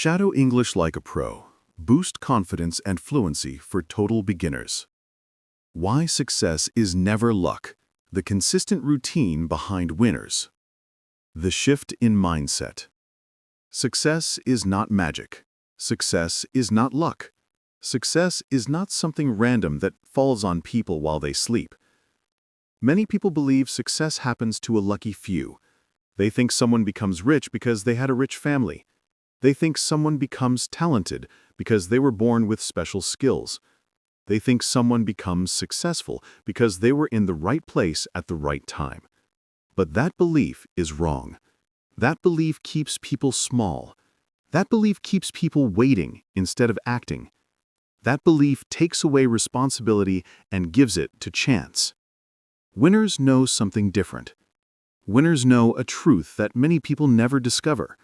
Shadow English like a pro. Boost confidence and fluency for total beginners. Why success is never luck. The consistent routine behind winners. The shift in mindset. Success is not magic. Success is not luck. Success is not something random that falls on people while they sleep. Many people believe success happens to a lucky few. They think someone becomes rich because they had a rich family. They think someone becomes talented because they were born with special skills. They think someone becomes successful because they were in the right place at the right time. But that belief is wrong. That belief keeps people small. That belief keeps people waiting instead of acting. That belief takes away responsibility and gives it to chance. Winners know something different. Winners know a truth that many people never discover.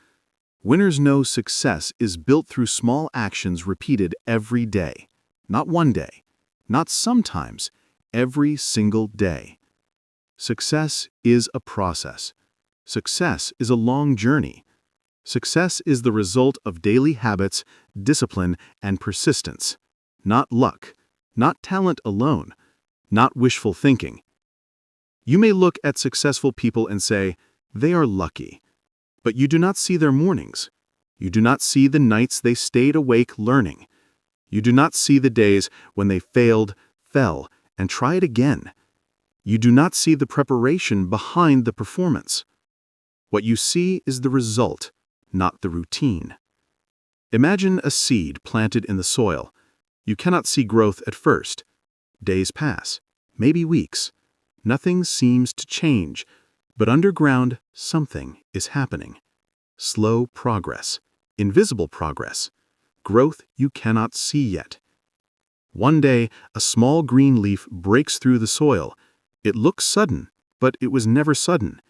Winners know success is built through small actions repeated every day. Not one day, not sometimes, every single day. Success is a process. Success is a long journey. Success is the result of daily habits, discipline, and persistence. Not luck, not talent alone, not wishful thinking. You may look at successful people and say, they are lucky. But you do not see their mornings. You do not see the nights they stayed awake learning. You do not see the days when they failed, fell, and tried again. You do not see the preparation behind the performance. What you see is the result, not the routine. Imagine a seed planted in the soil. You cannot see growth at first. Days pass, maybe weeks. Nothing seems to change, but underground, something is happening. Slow progress, invisible progress, growth you cannot see yet. One day, a small green leaf breaks through the soil. It looks sudden, but it was never sudden.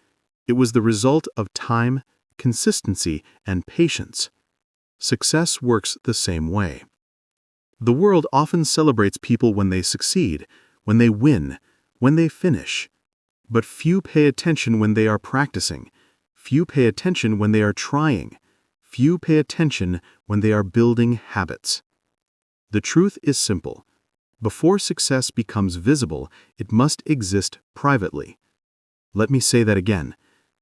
It was the result of time, consistency, and patience. Success works the same way. The world often celebrates people when they succeed, when they win, when they finish. But few pay attention when they are practicing. Few pay attention when they are trying. Few pay attention when they are building habits. The truth is simple. Before success becomes visible, it must exist privately. Let me say that again.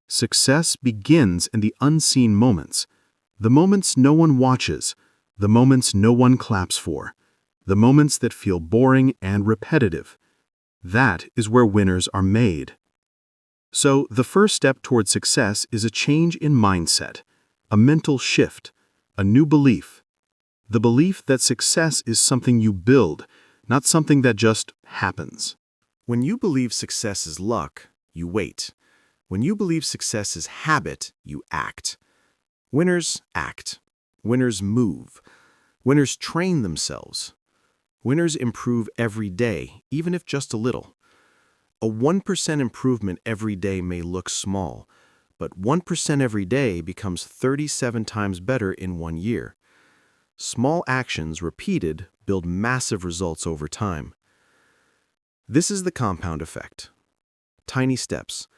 Success begins in the unseen moments. The moments no one watches. The moments no one claps for. The moments that feel boring and repetitive. That is where winners are made. So, the first step toward success is a change in mindset, a mental shift, a new belief. The belief that success is something you build, not something that just happens. When you believe success is luck, you wait. When you believe success is habit, you act. Winners act. Winners move. Winners train themselves. Winners improve every day, even if just a little. A 1% improvement every day may look small, but 1% every day becomes 37 times better in 1 year. Small actions repeated build massive results over time. This is the compound effect. Tiny steps,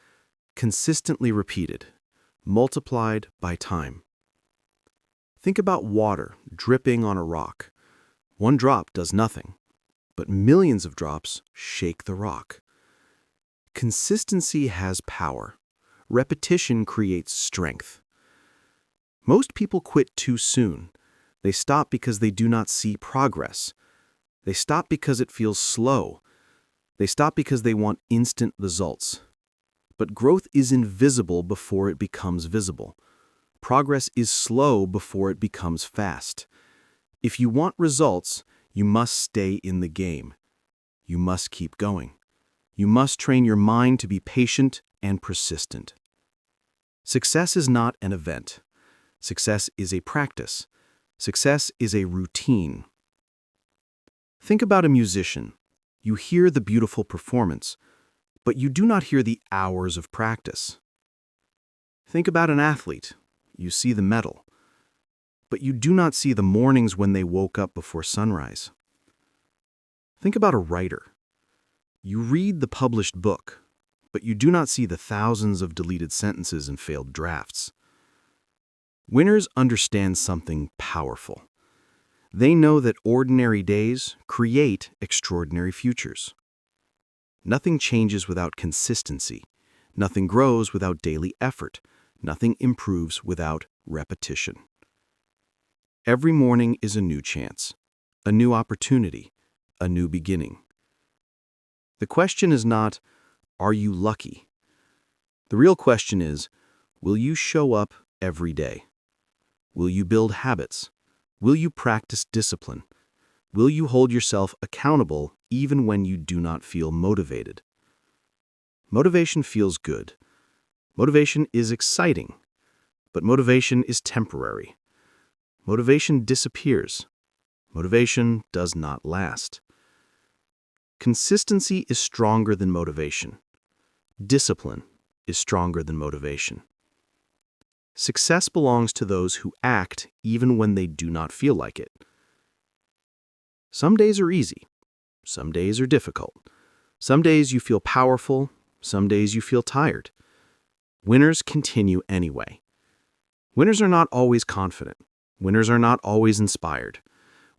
consistently repeated, multiplied by time. Think about water dripping on a rock. One drop does nothing, but millions of drops shake the rock. Consistency has power. Repetition creates strength. Most people quit too soon. They stop because they do not see progress. They stop because it feels slow. They stop because they want instant results. But growth is invisible before it becomes visible. Progress is slow before it becomes fast. If you want results, you must stay in the game. You must keep going. You must train your mind to be patient and persistent. Success is not an event. Success is a practice. Success is a routine. Think about a musician. You hear the beautiful performance, but you do not hear the hours of practice. Think about an athlete. You see the medal, but you do not see the mornings when they woke up before sunrise. Think about a writer. You read the published book, but you do not see the thousands of deleted sentences and failed drafts. Winners understand something powerful. They know that ordinary days create extraordinary futures. Nothing changes without consistency. Nothing grows without daily effort. Nothing improves without repetition. Every morning is a new chance, a new opportunity, a new beginning. The question is not, are you lucky? The real question is, will you show up every day? Will you build habits? Will you practice discipline? Will you hold yourself accountable even when you do not feel motivated? Motivation feels good. Motivation is exciting. But motivation is temporary. Motivation disappears. Motivation does not last. Consistency is stronger than motivation. Discipline is stronger than motivation. Success belongs to those who act even when they do not feel like it. Some days are easy. Some days are difficult. Some days you feel powerful. Some days you feel tired. Winners continue anyway. Winners are not always confident. Winners are not always inspired.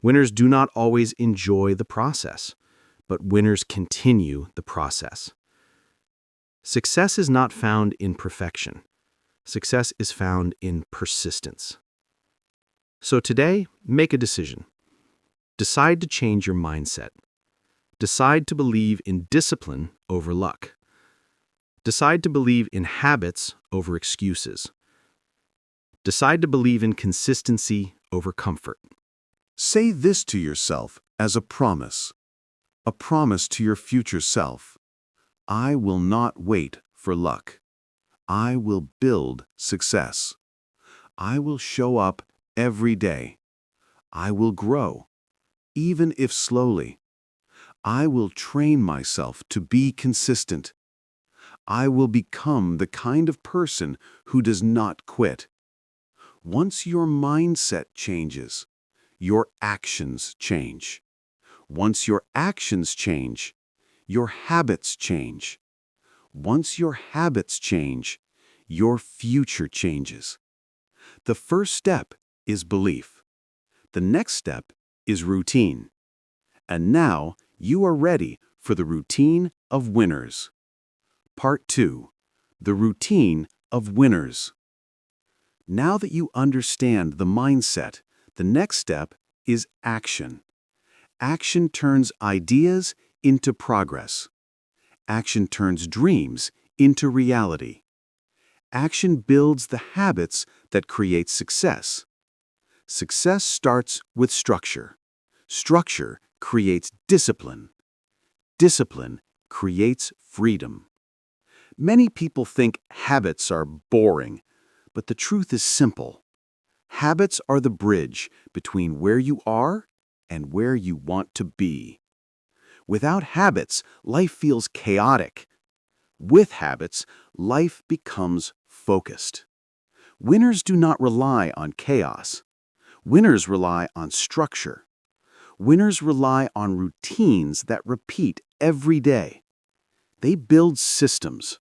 Winners do not always enjoy the process, but winners continue the process. Success is not found in perfection. Success is found in persistence. So today, make a decision. Decide to change your mindset. Decide to believe in discipline over luck. Decide to believe in habits over excuses. Decide to believe in consistency over comfort. Say this to yourself as a promise to your future self. I will not wait for luck. I will build success. I will show up every day. I will grow, even if slowly. I will train myself to be consistent. I will become the kind of person who does not quit. Once your mindset changes, your actions change. Once your actions change, your habits change. Once your habits change, your future changes. The first step is belief. The next step is routine. And now you are ready for the routine of winners. Part 2. The routine of winners. Now that you understand the mindset, the next step is action. Action turns ideas into progress. Action turns dreams into reality. Action builds the habits that create success. Success starts with structure. Structure creates discipline. Discipline creates freedom. Many people think habits are boring, but the truth is simple. Habits are the bridge between where you are and where you want to be. Without habits, life feels chaotic. With habits, life becomes focused. Winners do not rely on chaos. Winners rely on structure. Winners rely on routines that repeat every day. They build systems.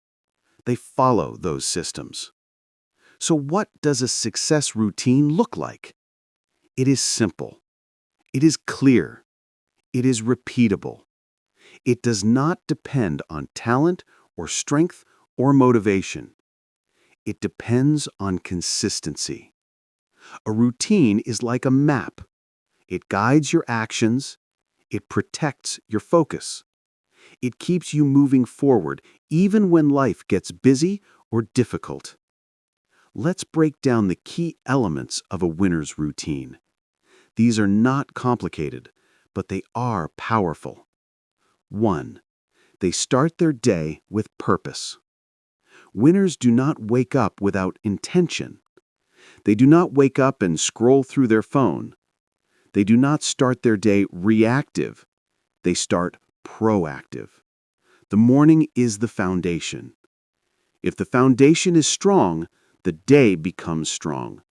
They follow those systems. So what does a success routine look like? It is simple. It is clear. It is repeatable. It does not depend on talent or strength or motivation. It depends on consistency. A routine is like a map. It guides your actions. It protects your focus. It keeps you moving forward even when life gets busy or difficult. Let's break down the key elements of a winner's routine. These are not complicated, but they are powerful. 1. They start their day with purpose. Winners do not wake up without intention. They do not wake up and scroll through their phone. They do not start their day reactive. They start proactive. The morning is the foundation. If the foundation is strong, the day becomes strong.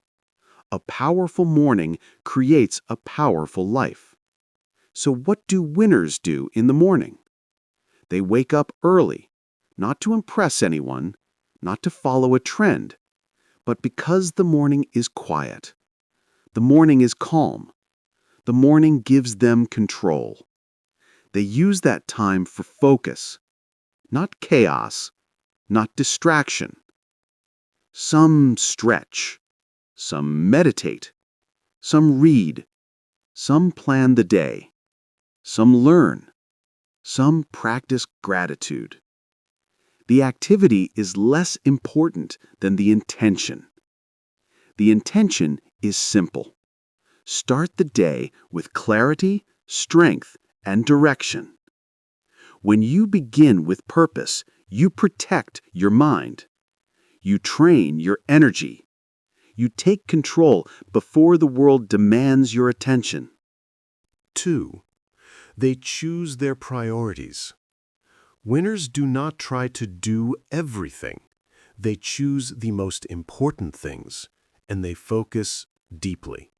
A powerful morning creates a powerful life. So what do winners do in the morning? They wake up early, not to impress anyone, not to follow a trend, but because the morning is quiet. The morning is calm. The morning gives them control. They use that time for focus, not chaos, not distraction. Some stretch, some meditate, some read, some plan the day, some learn, some practice gratitude. The activity is less important than the intention. The intention is simple. Start the day with clarity, strength, and direction. When you begin with purpose, you protect your mind. You train your energy. You take control before the world demands your attention. 2. They choose their priorities. Winners do not try to do everything. They choose the most important things, and they focus deeply.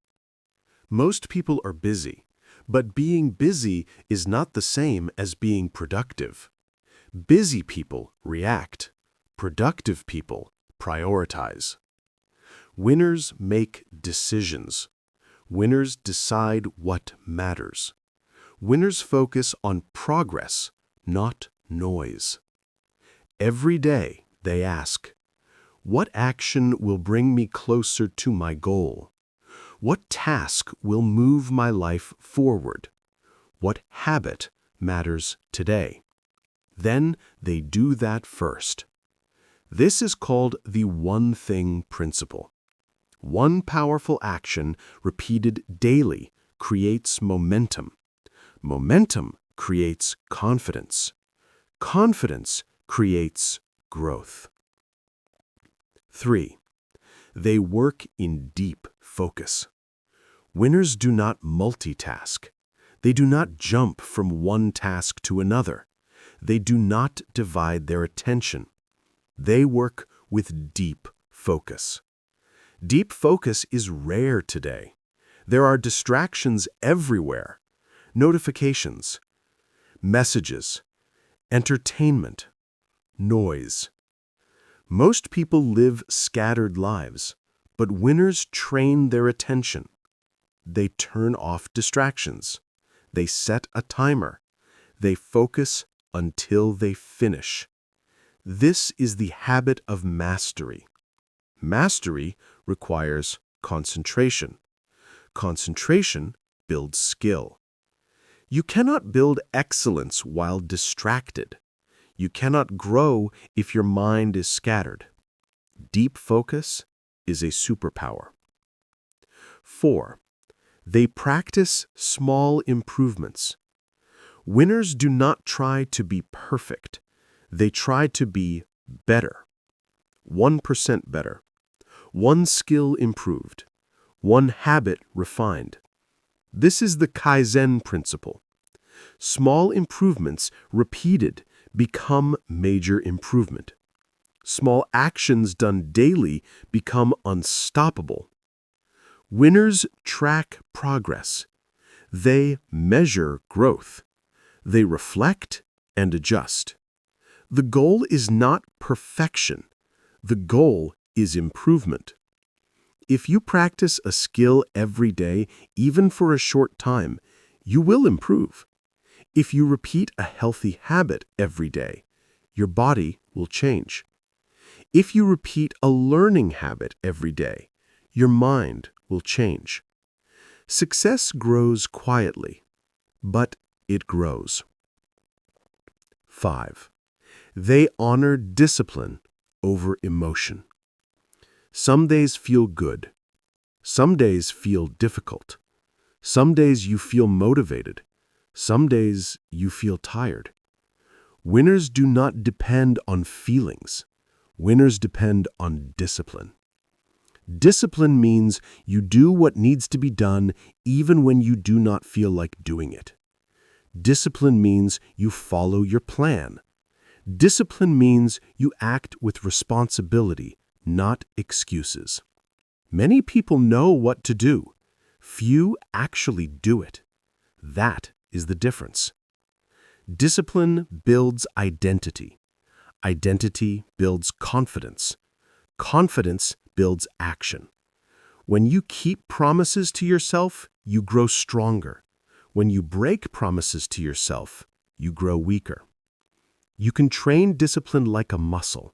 Most people are busy, but being busy is not the same as being productive. Busy people react. Productive people prioritize. Winners make decisions. Winners decide what matters. Winners focus on progress, not noise. Every day they ask, what action will bring me closer to my goal? What task will move my life forward? What habit matters today? Then they do that first. This is called the one thing principle. One powerful action repeated daily creates momentum. Momentum creates confidence. Confidence creates growth. 3. They work in deep focus. Winners do not multitask. They do not jump from one task to another. They do not divide their attention. They work with deep focus. Deep focus is rare today. There are distractions everywhere. Notifications, messages, entertainment, noise. Most people live scattered lives, but winners train their attention. They turn off distractions. They set a timer. They focus until they finish. This is the habit of mastery. Mastery requires concentration. Concentration builds skill. You cannot build excellence while distracted. You cannot grow if your mind is scattered. Deep focus is a superpower. 4. They practice small improvements. Winners do not try to be perfect. They try to be better. 1% better. One skill improved. One habit refined. This is the Kaizen principle. Small improvements repeated become major improvement. Small actions done daily become unstoppable. Winners track progress. They measure growth. They reflect and adjust. The goal is not perfection. The goal is improvement. If you practice a skill every day, even for a short time, you will improve. If you repeat a healthy habit every day, your body will change. If you repeat a learning habit every day, your mind will change. Success grows quietly, but it grows. 5. They honor discipline over emotion. Some days feel good. Some days feel difficult. Some days you feel motivated. Some days you feel tired. Winners do not depend on feelings. Winners depend on discipline. Discipline means you do what needs to be done even when you do not feel like doing it. Discipline means you follow your plan. Discipline means you act with responsibility, not excuses. Many people know what to do. Few actually do it. That is the difference. Discipline builds identity. Identity builds confidence. Confidence builds action. When you keep promises to yourself, you grow stronger. When you break promises to yourself, you grow weaker. You can train discipline like a muscle.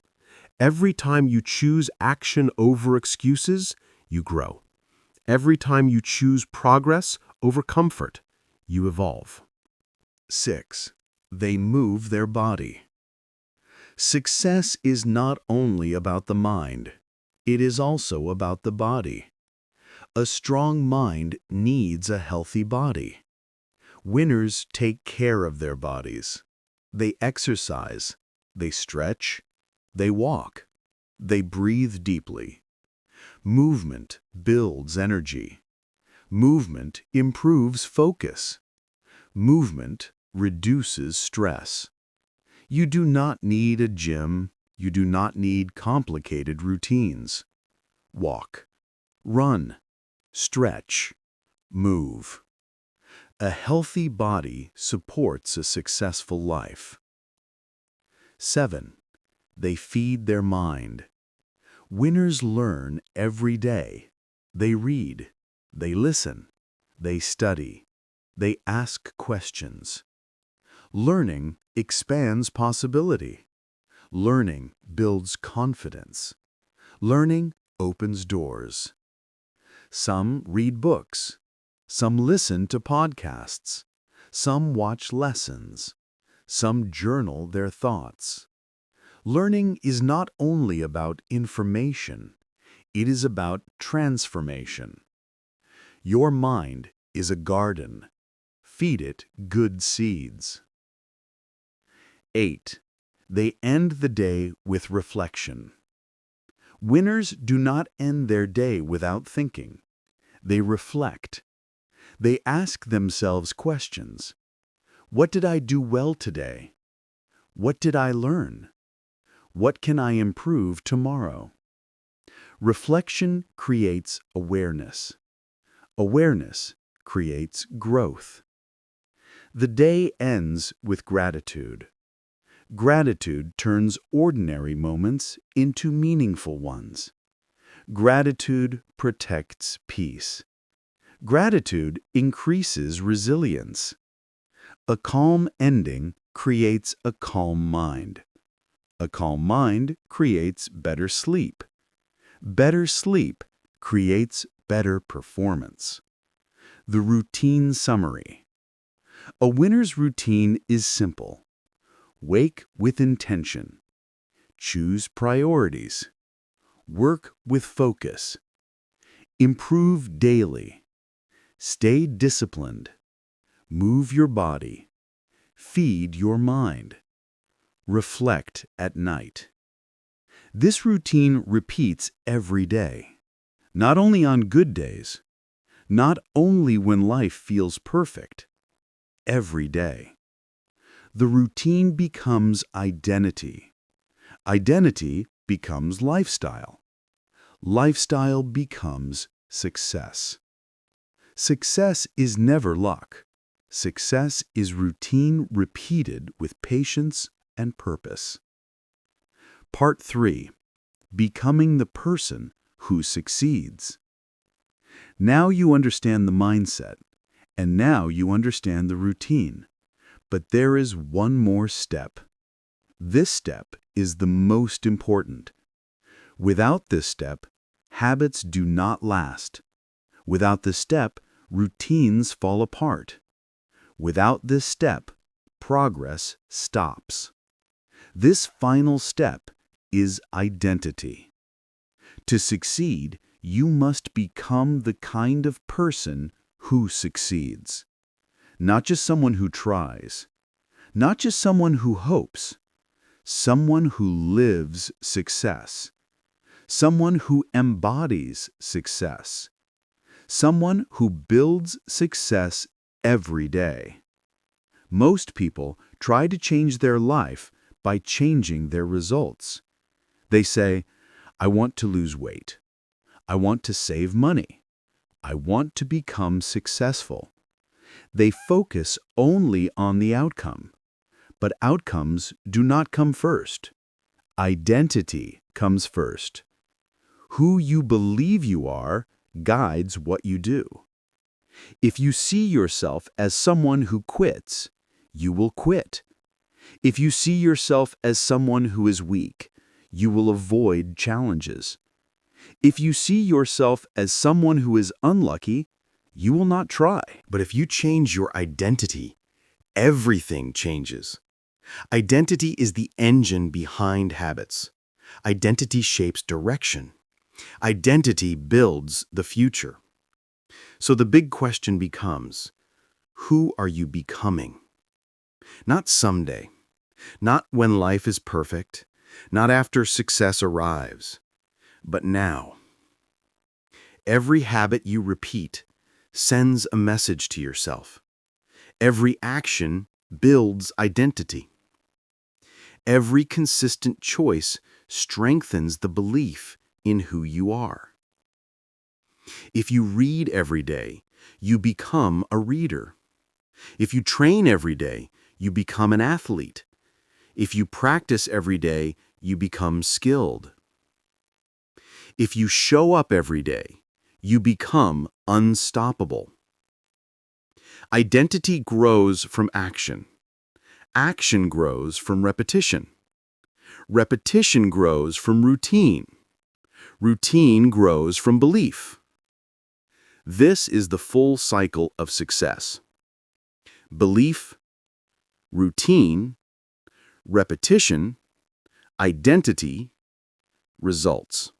Every time you choose action over excuses, you grow. Every time you choose progress over comfort, you evolve. 6. They move their body. Success is not only about the mind, it is also about the body. A strong mind needs a healthy body. Winners take care of their bodies. They exercise, they stretch, they walk, they breathe deeply. Movement builds energy. Movement improves focus. Movement reduces stress. You do not need a gym. You do not need complicated routines. Walk, run, stretch, move. A healthy body supports a successful life. 7. They feed their mind. Winners learn every day. They read, they listen, they study, they ask questions. Learning expands possibility. Learning builds confidence. Learning opens doors. Some read books. Some listen to podcasts. Some watch lessons. Some journal their thoughts. Learning is not only about information, it is about transformation. Your mind is a garden. Feed it good seeds. 8. They end the day with reflection. Winners do not end their day without thinking. They reflect. They ask themselves questions. What did I do well today? What did I learn? What can I improve tomorrow? Reflection creates awareness. Awareness creates growth. The day ends with gratitude. Gratitude turns ordinary moments into meaningful ones. Gratitude protects peace. Gratitude increases resilience. A calm ending creates a calm mind. A calm mind creates better sleep. Better sleep creates better performance. The routine summary. A winner's routine is simple. Wake with intention. Choose priorities. Work with focus. Improve daily. Stay disciplined. Move your body. Feed your mind. Reflect at night. This routine repeats every day. Not only on good days. Not only when life feels perfect. Every day. The routine becomes identity. Identity becomes lifestyle. Lifestyle becomes success. Success is never luck. Success is routine repeated with patience and purpose. Part 3. Becoming the person who succeeds. Now you understand the mindset, and now you understand the routine. But there is one more step. This step is the most important. Without this step, habits do not last. Without this step, routines fall apart. Without this step, progress stops. This final step is identity. To succeed, you must become the kind of person who succeeds. Not just someone who tries. Not just someone who hopes. Someone who lives success. Someone who embodies success. Someone who builds success every day. Most people try to change their life by changing their results. They say, I want to lose weight. I want to save money. I want to become successful. They focus only on the outcome. But outcomes do not come first. Identity comes first. Who you believe you are guides what you do. If you see yourself as someone who quits, you will quit. If you see yourself as someone who is weak, you will avoid challenges. If you see yourself as someone who is unlucky, you will not try. But if you change your identity, everything changes. Identity is the engine behind habits. Identity shapes direction. Identity builds the future. So the big question becomes, who are you becoming? Not someday, not when life is perfect, not after success arrives, but now. Every habit you repeat sends a message to yourself. Every action builds identity. Every consistent choice strengthens the belief in who you are. If you read every day, you become a reader. If you train every day, you become an athlete. If you practice every day, you become skilled. If you show up every day, you become unstoppable. Identity grows from action. Action grows from repetition. Repetition grows from routine. Routine grows from belief. This is the full cycle of success. Belief, routine, repetition, identity, results.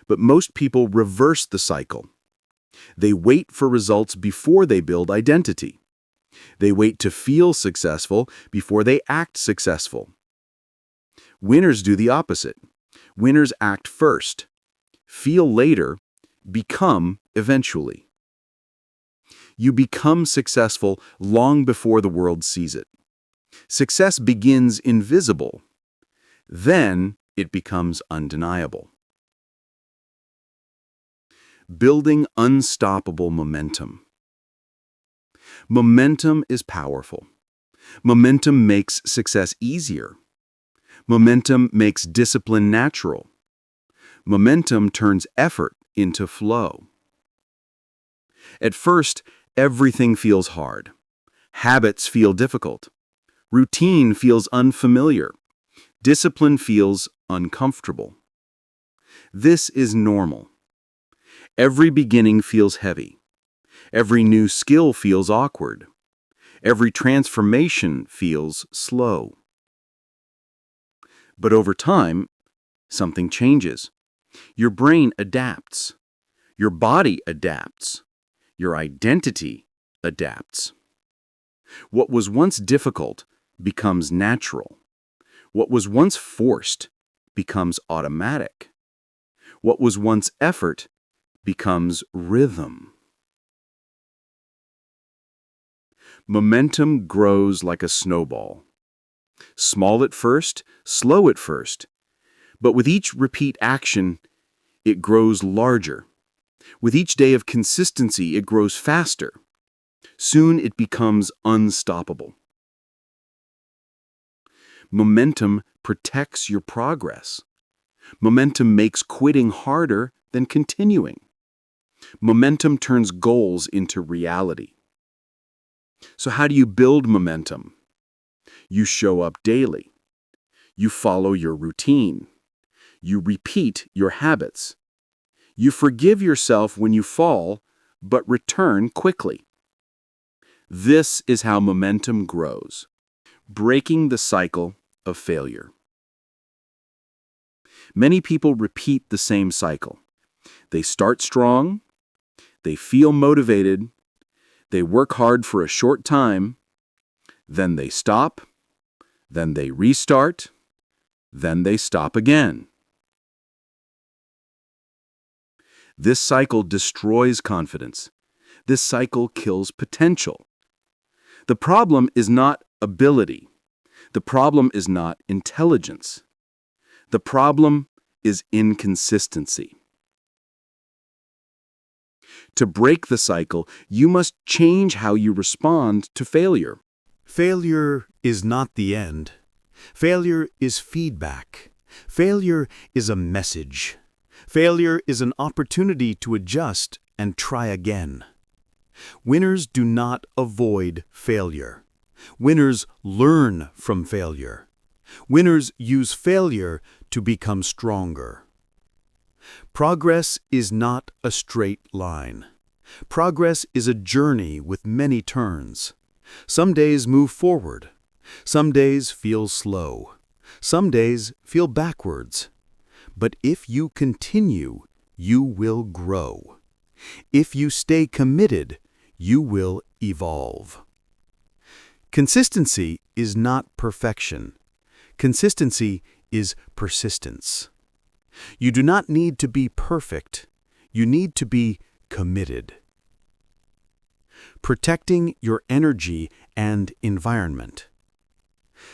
But most people reverse the cycle. They wait for results before they build identity. They wait to feel successful before they act successful. Winners do the opposite. Winners act first, feel later, become eventually. You become successful long before the world sees it. Success begins invisible. Then it becomes undeniable. Building unstoppable momentum. Momentum is powerful. Momentum makes success easier. Momentum makes discipline natural. Momentum turns effort into flow. At first, everything feels hard. Habits feel difficult. Routine feels unfamiliar. Discipline feels uncomfortable. This is normal. Every beginning feels heavy. Every new skill feels awkward. Every transformation feels slow. But over time, something changes. Your brain adapts. Your body adapts. Your identity adapts. What was once difficult becomes natural. What was once forced becomes automatic. What was once effort becomes rhythm. Momentum grows like a snowball. Small at first, slow at first, but with each repeat action, it grows larger. With each day of consistency, it grows faster. Soon it becomes unstoppable. Momentum protects your progress. Momentum makes quitting harder than continuing. Momentum turns goals into reality. So how do you build momentum? You show up daily. You follow your routine. You repeat your habits. You forgive yourself when you fall, but return quickly. This is how momentum grows, breaking the cycle of failure. Many people repeat the same cycle. They start strong, they feel motivated, they work hard for a short time, then they stop, then they restart, then they stop again. This cycle destroys confidence. This cycle kills potential. The problem is not ability. The problem is not intelligence. The problem is inconsistency. To break the cycle, you must change how you respond to failure. Failure is not the end. Failure is feedback. Failure is a message. Failure is an opportunity to adjust and try again. Winners do not avoid failure. Winners learn from failure. Winners use failure to become stronger. Progress is not a straight line. Progress is a journey with many turns. Some days move forward. Some days feel slow. Some days feel backwards. But if you continue, you will grow. If you stay committed, you will evolve. Consistency is not perfection. Consistency is persistence. You do not need to be perfect. You need to be committed. Protecting your energy and environment.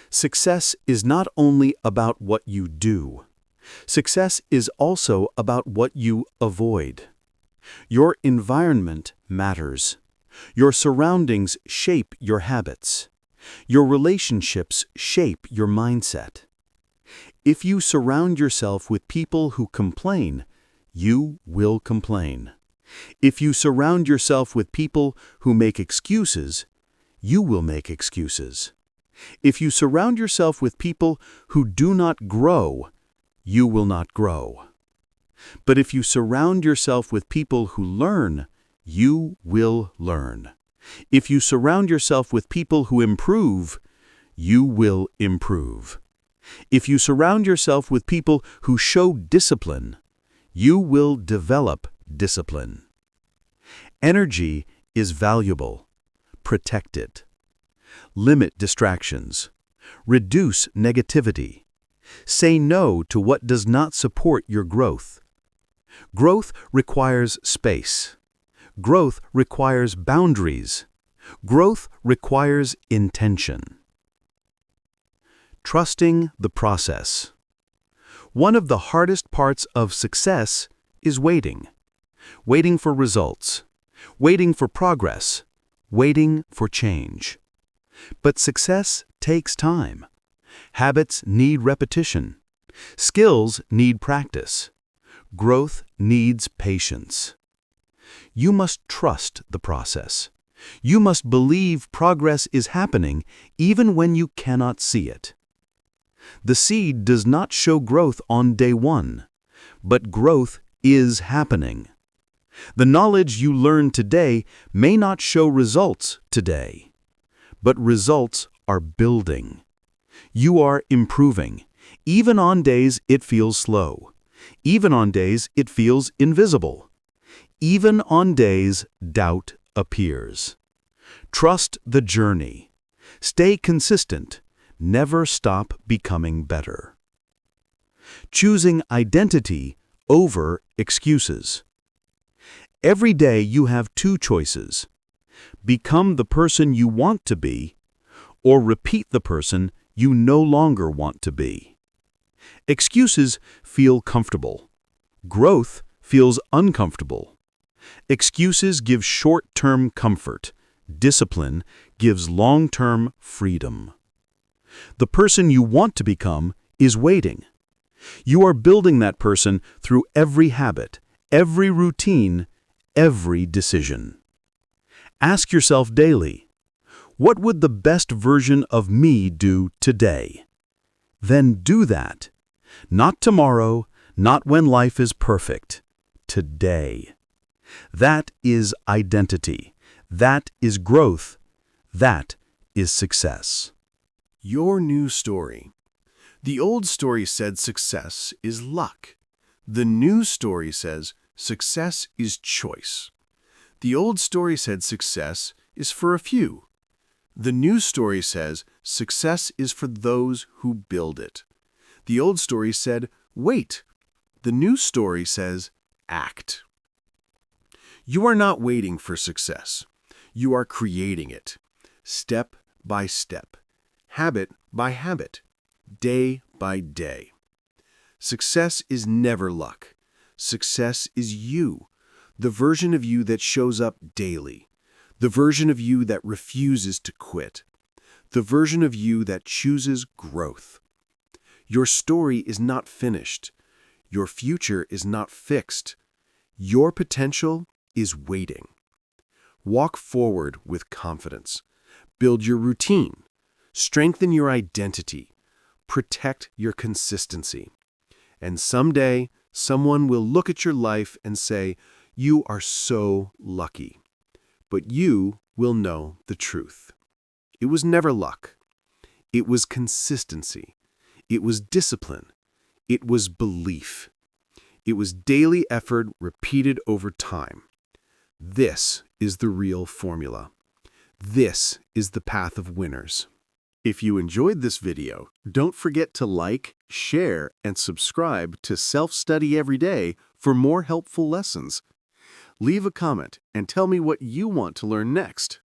Success is not only about what you do. Success is also about what you avoid. Your environment matters. Your surroundings shape your habits. Your relationships shape your mindset. If you surround yourself with people who complain, you will complain. If you surround yourself with people who make excuses, you will make excuses. If you surround yourself with people who do not grow, you will not grow. But if you surround yourself with people who learn, you will learn. If you surround yourself with people who improve, you will improve. If you surround yourself with people who show discipline, you will develop discipline. Energy is valuable. Protect it. Limit distractions. Reduce negativity. Say no to what does not support your growth. Growth requires space. Growth requires boundaries. Growth requires intention. Trusting the process. One of the hardest parts of success is waiting. Waiting for results. Waiting for progress. Waiting for change. But success takes time. Habits need repetition. Skills need practice. Growth needs patience. You must trust the process. You must believe progress is happening even when you cannot see it. The seed does not show growth on day one, but growth is happening. The knowledge you learn today may not show results today, but results are building. You are improving, even on days it feels slow, even on days it feels invisible, even on days doubt appears. Trust the journey. Stay consistent. Never stop becoming better. Choosing identity over excuses. Every day you have two choices. Become the person you want to be, or repeat the person you no longer want to be. Excuses feel comfortable. Growth feels uncomfortable. Excuses give short-term comfort. Discipline gives long-term freedom. The person you want to become is waiting. You are building that person through every habit, every routine, every decision. Ask yourself daily, what would the best version of me do today? Then do that. Not tomorrow, not when life is perfect. Today. That is identity. That is growth. That is success. Your new story. The old story said success is luck. The new story says success is choice. The old story said success is for a few. The new story says success is for those who build it. The old story said wait. The new story says act. You are not waiting for success. You are creating it, step by step, habit by habit, day by day. Success is never luck. Success is you, the version of you that shows up daily, the version of you that refuses to quit, the version of you that chooses growth. Your story is not finished. Your future is not fixed. Your potential is waiting. Walk forward with confidence. Build your routine. Strengthen your identity. Protect your consistency. And someday, someone will look at your life and say, "You are so lucky." But you will know the truth. It was never luck. It was consistency. It was discipline. It was belief. It was daily effort repeated over time. This is the real formula. This is the path of winners. If you enjoyed this video, don't forget to like, share, and subscribe to Self-Study Every Day for more helpful lessons. Leave a comment and tell me what you want to learn next.